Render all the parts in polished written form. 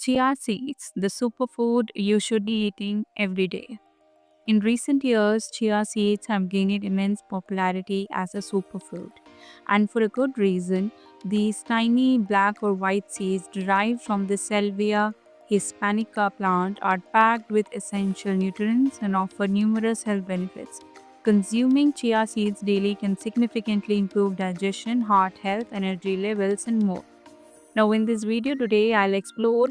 Chia seeds, the superfood you should be eating every day. In recent years, chia seeds have gained immense popularity as a superfood. And for a good reason, these tiny black or white seeds derived from the Salvia hispanica plant are packed with essential nutrients and offer numerous health benefits. Consuming chia seeds daily can significantly improve digestion, heart health, energy levels, and more. Now, in this video today, I'll explore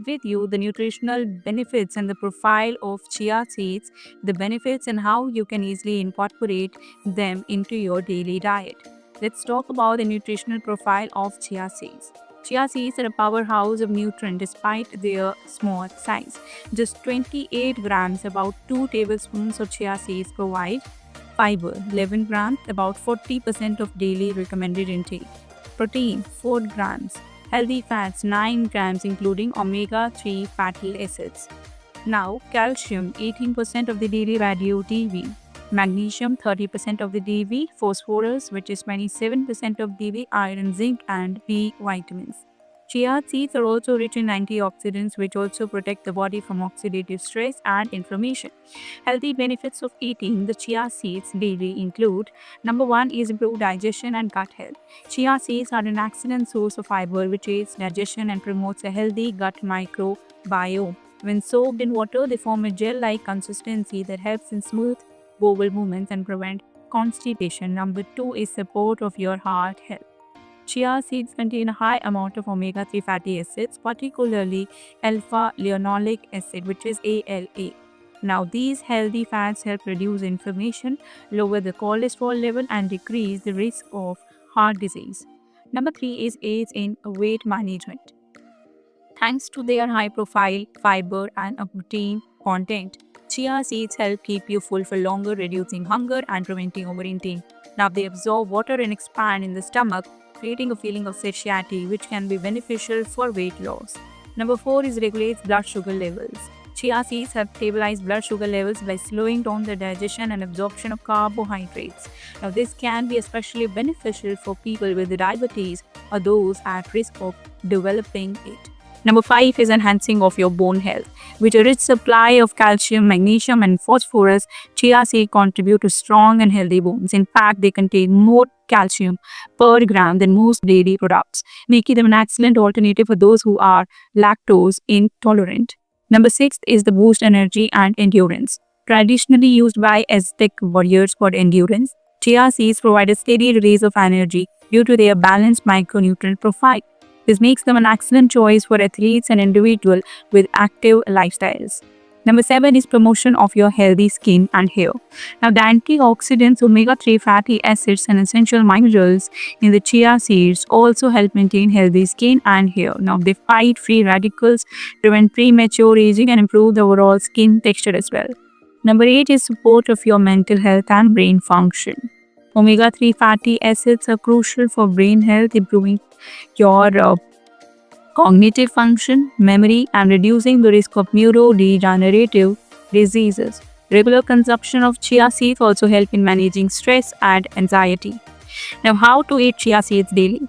with you the nutritional benefits and the profile of chia seeds, the benefits and how you can easily incorporate them into your daily diet. Let's talk about the nutritional profile of chia seeds. Chia seeds are a powerhouse of nutrient despite their small size. Just 28 grams, about 2 tablespoons of chia seeds provide fiber, 11 grams, about 40% of daily recommended intake. Protein, 4 grams. Healthy fats, 9 grams, including omega 3 fatty acids. Now, calcium, 18% of the daily value DV. Magnesium, 30% of the DV. Phosphorus, which is 27% of DV. Iron, zinc, and B vitamins. Chia seeds are also rich in antioxidants, which also protect the body from oxidative stress and inflammation. Healthy benefits of eating the chia seeds daily include: number one is improved digestion and gut health. Chia seeds are an excellent source of fiber, which aids digestion and promotes a healthy gut microbiome. When soaked in water, they form a gel-like consistency that helps in smooth bowel movements and prevent constipation. Number two is support of your heart health. Chia seeds contain a high amount of omega 3 fatty acids, particularly alpha linolenic acid, which is ALA. Now, these healthy fats help reduce inflammation, lower the cholesterol level, and decrease the risk of heart disease. Number three is aids in weight management. Thanks to their high profile, fiber, and a protein content, chia seeds help keep you full for longer, reducing hunger and preventing overeating. Now, they absorb water and expand in the stomach, creating a feeling of satiety, which can be beneficial for weight loss. Number four is regulates blood sugar levels. Chia seeds help stabilize blood sugar levels by slowing down the digestion and absorption of carbohydrates. Now, this can be especially beneficial for people with diabetes or those at risk of developing it. Number five is enhancing of your bone health. With a rich supply of calcium, magnesium, and phosphorus, chia seeds contribute to strong and healthy bones. In fact, they contain more calcium per gram than most dairy products, making them an excellent alternative for those who are lactose intolerant. Number six is the boost energy and endurance. Traditionally used by Aztec warriors for endurance, chia seeds provide a steady release of energy due to their balanced micronutrient profile. This makes them an excellent choice for athletes and individuals with active lifestyles. Number seven is promotion of your healthy skin and hair. Now, the antioxidants, omega 3 fatty acids, and essential minerals in the chia seeds also help maintain healthy skin and hair. Now, they fight free radicals, prevent premature aging, and improve the overall skin texture as well. Number eight is support of your mental health and brain function. Omega 3 fatty acids are crucial for brain health, improving your cognitive function, memory, and reducing the risk of neurodegenerative diseases. Regular consumption of chia seeds also help in managing stress and anxiety. Now, how to eat chia seeds daily?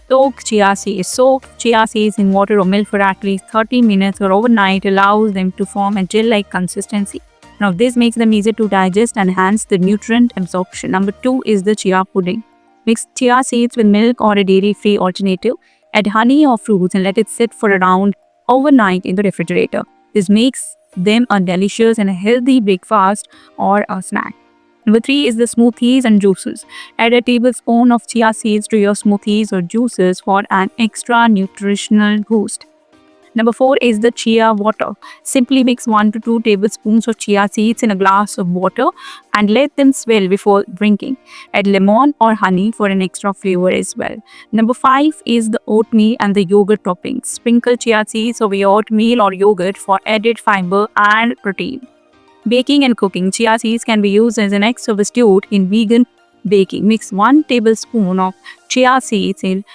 Soak chia seeds in water or milk for at least 30 minutes or overnight allows them to form a gel-like consistency. Now, this makes them easier to digest and enhance the nutrient absorption. Number two is the chia pudding. Mix chia seeds with milk or a dairy-free alternative. Add honey or fruits and let it sit for around overnight in the refrigerator. This makes them a delicious and a healthy breakfast or a snack. Number three is the smoothies and juices. Add a tablespoon of chia seeds to your smoothies or juices for an extra nutritional boost. Number four is the chia water. Simply mix 1 to 2 tablespoons of chia seeds in a glass of water and let them swell before drinking. Add lemon or honey for an extra flavor as well. Number five is the oatmeal and the yogurt toppings. Sprinkle chia seeds over your oatmeal or yogurt for added fiber and protein. Baking and cooking. Chia seeds can be used as an egg substitute in vegan baking. Mix 1 tablespoon of chia seeds in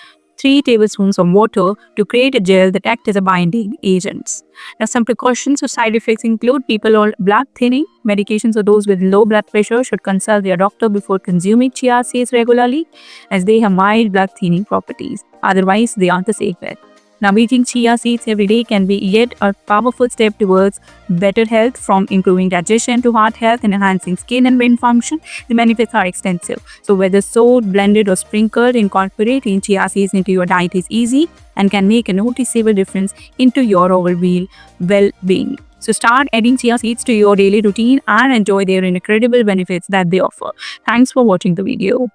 3 tablespoons of water to create a gel that acts as a binding agent. Now, some precautions or side effects include people on blood thinning. Medications for those with low blood pressure should consult their doctor before consuming chia seeds regularly, as they have mild blood thinning properties. Otherwise, they aren't a safe bet. Now, eating chia seeds every day can be yet a powerful step towards better health, from improving digestion to heart health and enhancing skin and brain function. The benefits are extensive. So, whether soaked, blended, or sprinkled, incorporating chia seeds into your diet is easy and can make a noticeable difference into your overall well-being. So start adding chia seeds to your daily routine and enjoy their incredible benefits that they offer. Thanks for watching the video.